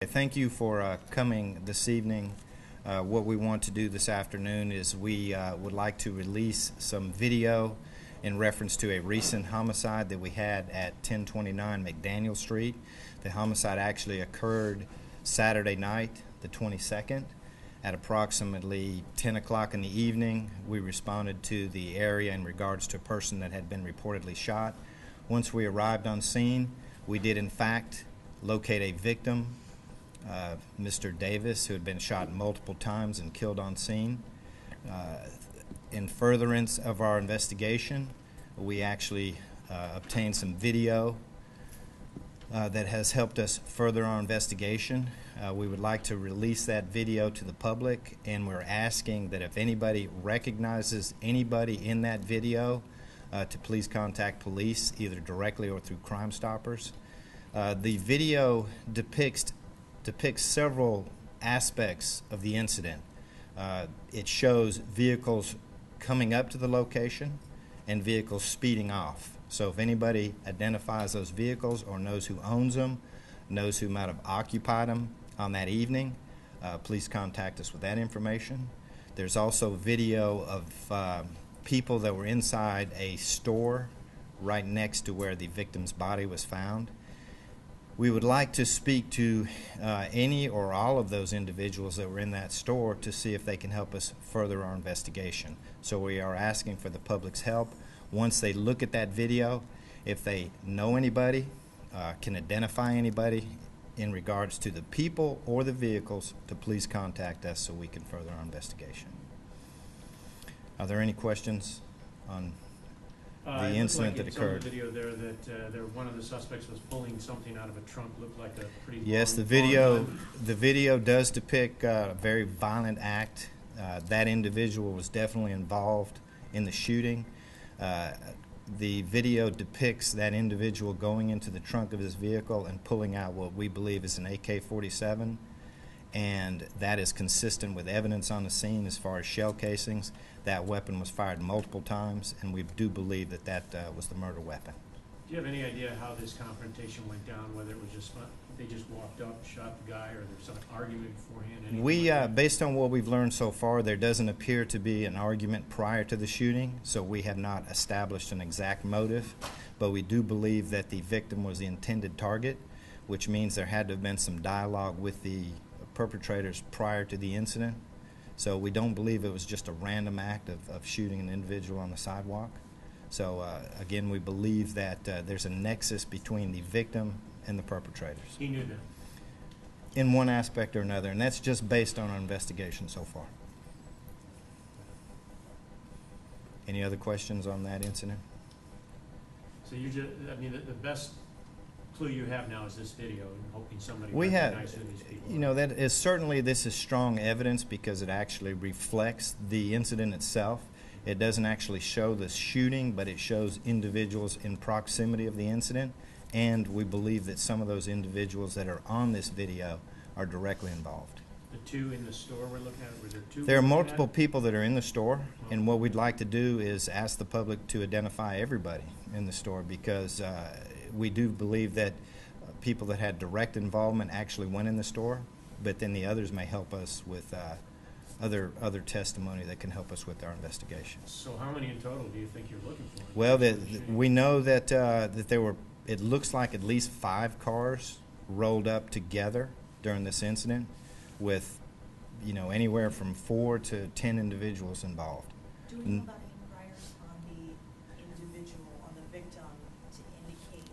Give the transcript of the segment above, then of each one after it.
Thank you for coming this evening. What we want to do this afternoon is we would like to release some video in reference to a recent homicide that we had at 1029 McDaniel Street. The homicide actually occurred Saturday night, the 22nd, at approximately 10 o'clock in the evening. We responded to the area in regards to a person that had been reportedly shot. Once we arrived on scene, we did in fact locate a victim, Mr. Davis, who had been shot multiple times and killed on scene. In furtherance of our investigation, we actually obtained some video that has helped us further our investigation. We would like to release that video to the public, and we're asking that if anybody recognizes anybody in that video, to please contact police either directly or through Crime Stoppers. The video depicts several aspects of the incident. It shows vehicles coming up to the location and vehicles speeding off. So if anybody identifies those vehicles or knows who owns them, knows who might have occupied them on that evening, please contact us with that information. There's also video of people that were inside a store right next to where the victim's body was found. We would like to speak to any or all of those individuals that were in that store to see if they can help us further our investigation. So we are asking for the public's help. Once they look at that video, if they know anybody, can identify anybody in regards to the people or the vehicles, to please contact us so we can further our investigation. Are there any questions on the incident that occurred? It looked like in some of the video there that one of the suspects was pulling something out of a trunk. Looked like a pretty yes, the video does depict a very violent act. That individual was definitely involved in the shooting. The video depicts that individual going into the trunk of his vehicle and pulling out what we believe is an AK-47, and that is consistent with evidence on the scene as far as shell casings. That weapon was fired multiple times, and we do believe that that was the murder weapon. Do you have any idea how this confrontation went down, whether it was just they just walked up, shot the guy, or there's some argument beforehand? Based on what we've learned so far, there doesn't appear to be an argument prior to the shooting, so we have not established an exact motive, but we do believe that the victim was the intended target, which means there had to have been some dialogue with the perpetrators prior to the incident. So we don't believe it was just a random act of shooting an individual on the sidewalk. So again, we believe that there's a nexus between the victim and the perpetrators. He knew that? In one aspect or another, and that's just based on our investigation so far. Any other questions on that incident? So you just, I mean, the best clue you have now is this video, and hoping somebody recognizes who these people are. You know, that is certainly, this is strong evidence because it actually reflects the incident itself. It doesn't actually show the shooting, but it shows individuals in proximity of the incident, and we believe that some of those individuals that are on this video are directly involved. The two in the store we're looking at, were there two? There are multiple people that are in the store, and what we'd like to do is ask the public to identify everybody in the store, because we do believe that people that had direct involvement actually went in the store, but then the others may help us with other testimony that can help us with our investigation. So how many in total do you think you're looking for? Well, we know that that there were, it looks like at least 5 cars rolled up together during this incident, with, you know, anywhere from 4 to 10 individuals involved. Do we know about any priors on the individual, on the victim, to indicate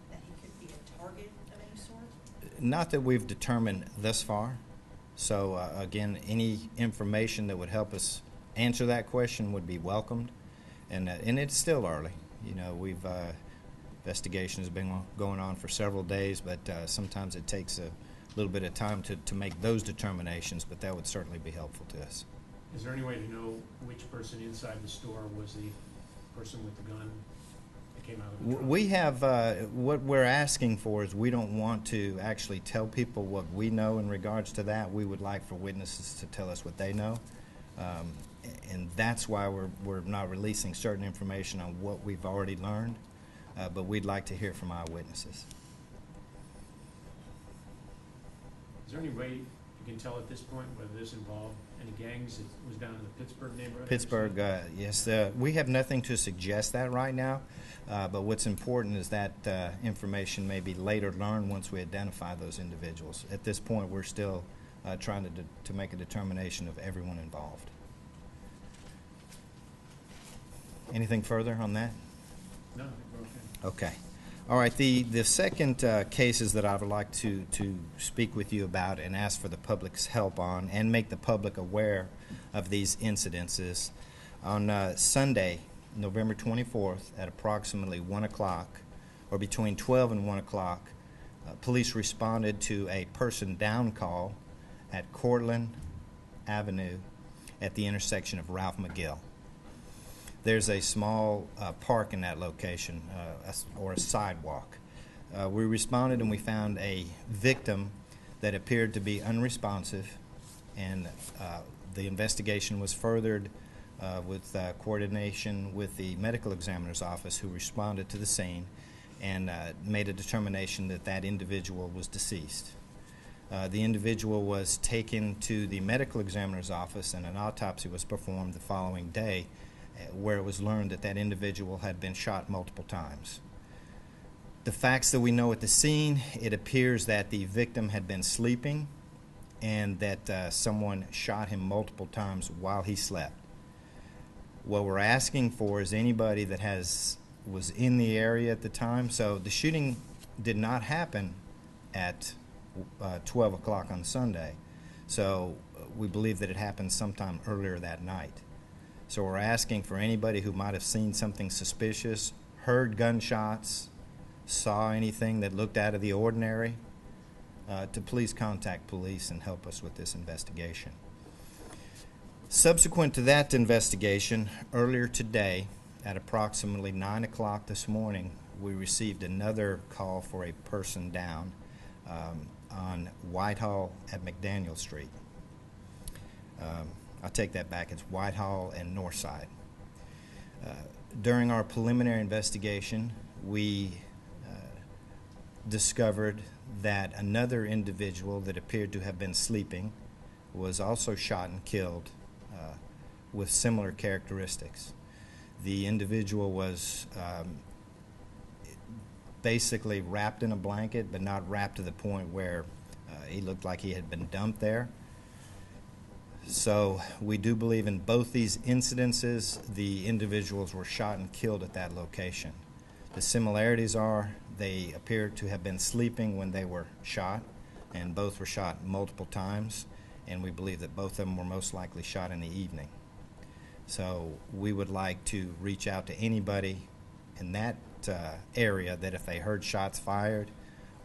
that he could be a target of any sort? Not that we've determined thus far. So again, any information that would help us answer that question would be welcomed, and it's still early. You know, investigation has been going on for several days, but sometimes it takes a little bit of time to make those determinations, but that would certainly be helpful to us. Is there any way to know which person inside the store was the person with the gun that came out of the trunk? We have, what we're asking for is we don't want to actually tell people what we know in regards to that. We would like for witnesses to tell us what they know. And that's why we're not releasing certain information on what we've already learned, but we'd like to hear from eyewitnesses. there any way you can tell at this point whether this involved any gangs? It was down in the Pittsburgh neighborhood? Pittsburgh, yes. We have nothing to suggest that right now, but what's important is that information may be later learned once we identify those individuals. At this point, we're still trying to make a determination of everyone involved. Anything further on that? No, I think we're okay. Okay. All right. The second cases that I would like to speak with you about and ask for the public's help on and make the public aware of these incidences. On Sunday, November 24th, at approximately 1 o'clock, or between 12 and 1 o'clock, police responded to a person down call at Cortland Avenue at the intersection of Ralph McGill. There's a small park in that location, or a sidewalk. We responded and we found a victim that appeared to be unresponsive, and the investigation was furthered with coordination with the medical examiner's office, who responded to the scene and made a determination that that individual was deceased. The individual was taken to the medical examiner's office, and an autopsy was performed the following day, where it was learned that that individual had been shot multiple times. The facts that we know at the scene, it appears that the victim had been sleeping and that someone shot him multiple times while he slept. What we're asking for is anybody that was in the area at the time. So the shooting did not happen at 12 o'clock on Sunday. So we believe that it happened sometime earlier that night. So we're asking for anybody who might have seen something suspicious, heard gunshots, saw anything that looked out of the ordinary, to please contact police and help us with this investigation. Subsequent to that investigation, earlier today, at approximately 9 o'clock this morning, we received another call for a person down on Whitehall at McDaniel Street. I'll take that back. It's Whitehall and Northside. During our preliminary investigation, we discovered that another individual that appeared to have been sleeping was also shot and killed with similar characteristics. The individual was basically wrapped in a blanket, but not wrapped to the point where he looked like he had been dumped there. So we do believe in both these incidences, the individuals were shot and killed at that location. The similarities are they appear to have been sleeping when they were shot, and both were shot multiple times, and we believe that both of them were most likely shot in the evening. So we would like to reach out to anybody in that area that if they heard shots fired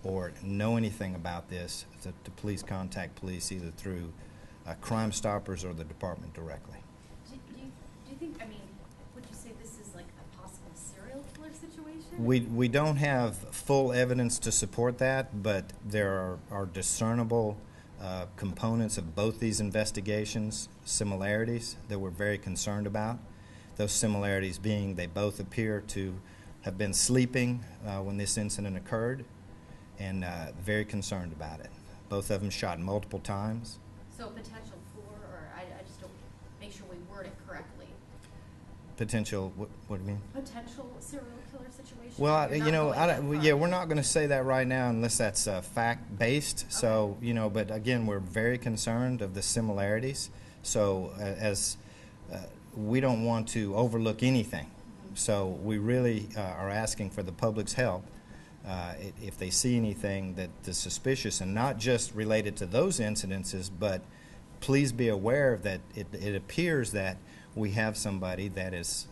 or know anything about this, to please contact police either through Crime Stoppers or the department directly. Do you think, I mean, would you say this is like a possible serial killer situation? We don't have full evidence to support that, but there are discernible components of both these investigations, similarities that we're very concerned about. Those similarities being they both appear to have been sleeping when this incident occurred, and very concerned about it. Both of them shot multiple times. So potential for, or I just don't make sure we word it correctly. Potential, what do you mean? Potential serial killer situation? Well, You're you know, not going that far. yeah, we're not going to say that right now unless that's fact-based. Okay. So, you know, but again, we're very concerned of the similarities. So we don't want to overlook anything. Mm-hmm. So we really are asking for the public's help. If they see anything that is suspicious, and not just related to those incidences, but please be aware that it appears that we have somebody that is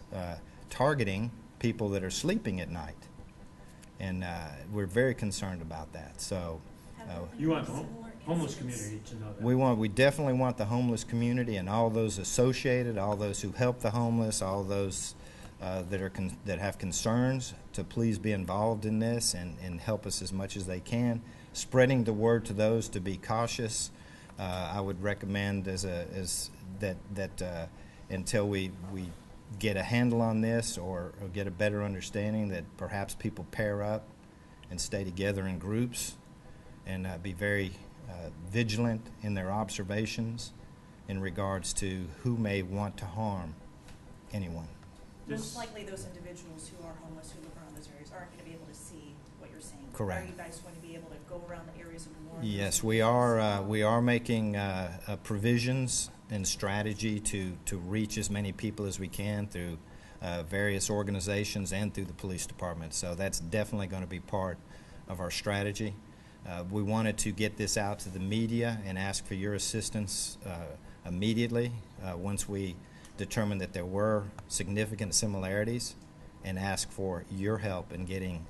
targeting people that are sleeping at night, and we're very concerned about that. So You want the homeless community to know that. we definitely want the homeless community and all those associated, all those who help the homeless, all those that have concerns, to please be involved in this and help us as much as they can. Spreading the word to those to be cautious. I would recommend that until we get a handle on this or get a better understanding, that perhaps people pair up and stay together in groups and be very vigilant in their observations in regards to who may want to harm anyone. Most likely those individuals who are homeless, who live around those areas, aren't going to be able to see what you're saying. Correct. Are you guys going to be able to go around the areas and warn? Yes, we are. We are making provisions and strategy to reach as many people as we can through various organizations and through the police department. So that's definitely going to be part of our strategy. We wanted to get this out to the media and ask for your assistance immediately once we determined that there were significant similarities, and ask for your help in getting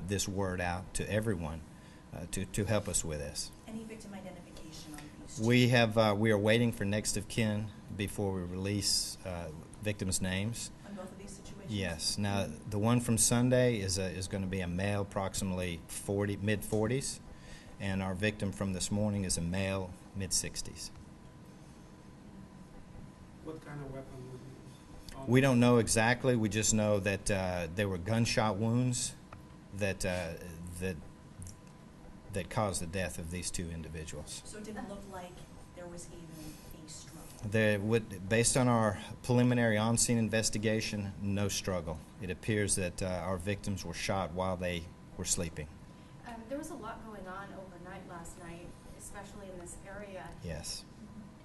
this word out to everyone to help us with this. Any victim identification on these two? We are waiting for next of kin before we release victims' names. On both of these situations? Yes. Now, the one from Sunday is going to be a male, approximately mid-40s, and our victim from this morning is a male, mid-60s. What kind of weapon was it? We don't know exactly. We just know that there were gunshot wounds that caused the death of these two individuals. So it didn't look like there was even a struggle? Based on our preliminary on-scene investigation, no struggle. It appears that our victims were shot while they were sleeping. There was a lot going on overnight last night, especially in this area. Yes.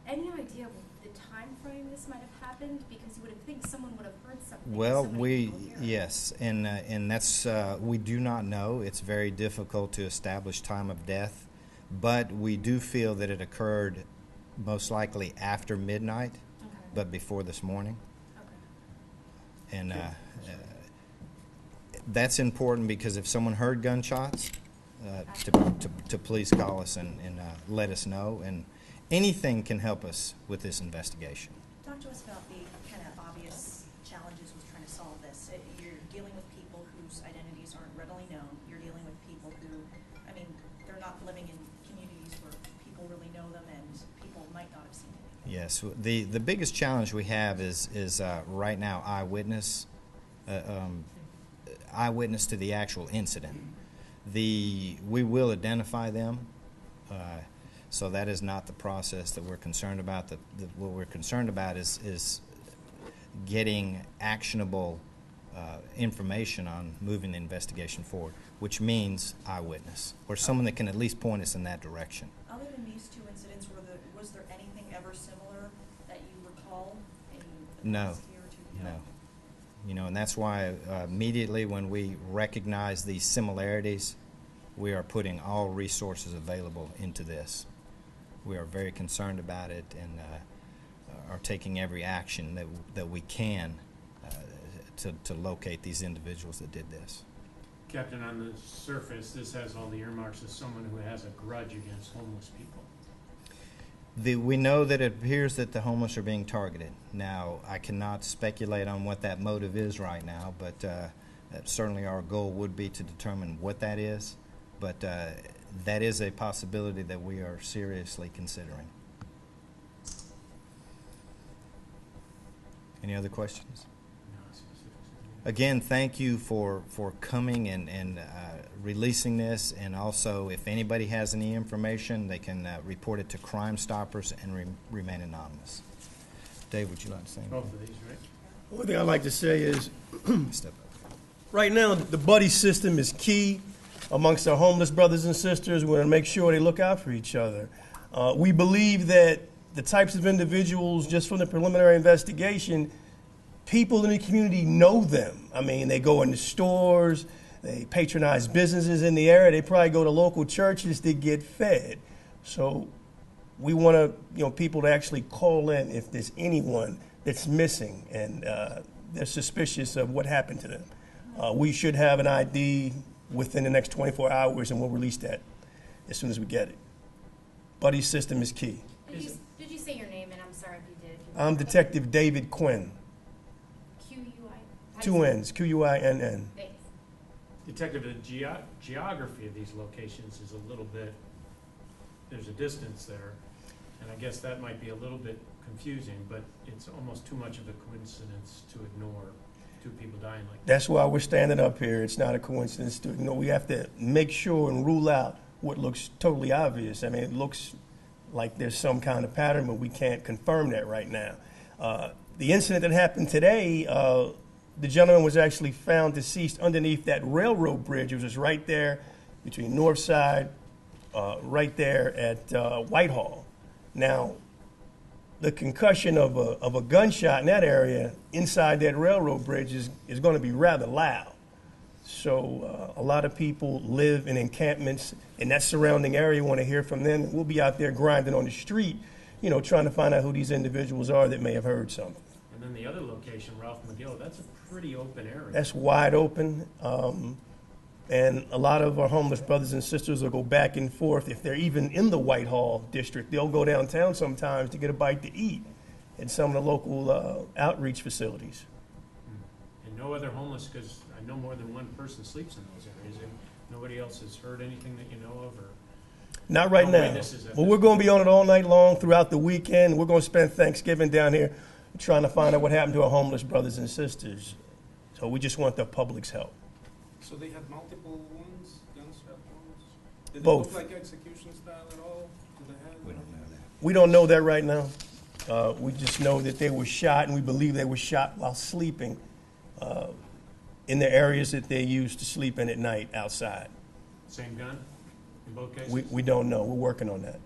Any idea the time frame this might have happened? Because you would have think someone would have heard something. Well, so many people here. yes, and that's we do not know. It's very difficult to establish time of death, but we do feel that it occurred most likely after midnight, Okay. but before this morning. Okay. And that's important because if someone heard gunshots, to please call us and let us know. And anything can help us with this investigation. Talk to us about the kind of obvious challenges with trying to solve this. You're dealing with people whose identities aren't readily known. You're dealing with people who, I mean, they're not living in communities where people really know them and people might not have seen anything. Yes, the biggest challenge we have is right now eyewitness to the actual incident. We will identify them. So that is not the process that we're concerned about. What we're concerned about is getting actionable information on moving the investigation forward, which means eyewitness, or someone that can at least point us in that direction. Other than these two incidents, was there anything ever similar that you recall in the No. past year or two? No. You know, and that's why immediately when we recognize these similarities, we are putting all resources available into this. We are very concerned about it and are taking every action that we can to locate these individuals that did this. Captain, on the surface, this has all the earmarks of someone who has a grudge against homeless people. We know that it appears that the homeless are being targeted. Now, I cannot speculate on what that motive is right now, but certainly our goal would be to determine what that is. But that is a possibility that we are seriously considering. Any other questions? Again, thank you for coming and releasing this. And also, if anybody has any information, they can report it to Crime Stoppers and remain anonymous. Dave, would you like to say anything? Both of these, right? One thing I'd like to say is, Step up. right now, the buddy system is key amongst our homeless brothers and sisters. We want to make sure they look out for each other. We believe that the types of individuals, just from the preliminary investigation, people in the community know them. I mean, they go into stores, they patronize businesses in the area, they probably go to local churches to get fed. So we want people to actually call in if there's anyone that's missing and they're suspicious of what happened to them. We should have an ID within the next 24 hours, and we'll release that as soon as we get it. Buddy system is key. Did you say your name? And I'm sorry if you did. I'm Detective David Quinn. Q-U-I? Two N's, Q-U-I-N-N. Thanks. Detective, the geography of these locations is a little bit, there's a distance there, and I guess that might be a little bit confusing, but it's almost too much of a coincidence to ignore two people dying like that. That's why we're standing up here. It's not a coincidence. We have to make sure and rule out what looks totally obvious. I mean, it looks like there's some kind of pattern, but we can't confirm that right now. The incident that happened today, the gentleman was actually found deceased underneath that railroad bridge. It was just right there between North Side, right there at Whitehall. Now, the concussion of a gunshot in that area inside that railroad bridge is going to be rather loud. So a lot of people live in encampments in that surrounding area, want to hear from them. We'll be out there grinding on the street, you know, trying to find out who these individuals are that may have heard something. And then the other location, Ralph McGill, that's a pretty open area. That's wide open. And a lot of our homeless brothers and sisters will go back and forth. If they're even in the Whitehall district, they'll go downtown sometimes to get a bite to eat in some of the local outreach facilities. And no other homeless, because I know more than one person sleeps in those areas, and nobody else has heard anything that you know of, or? Not right No now. witnesses at Well, this we're going to be on it all night long throughout the weekend. We're going to spend Thanksgiving down here trying to find out what happened to our homeless brothers and sisters. So we just want the public's help. So they had multiple wounds, gunshot wounds? Did Both. it look like execution style at all to the head? We don't know that. We don't know that right now. We just know that they were shot, and we believe they were shot while sleeping in the areas that they used to sleep in at night outside. Same gun in both cases? We don't know. We're working on that.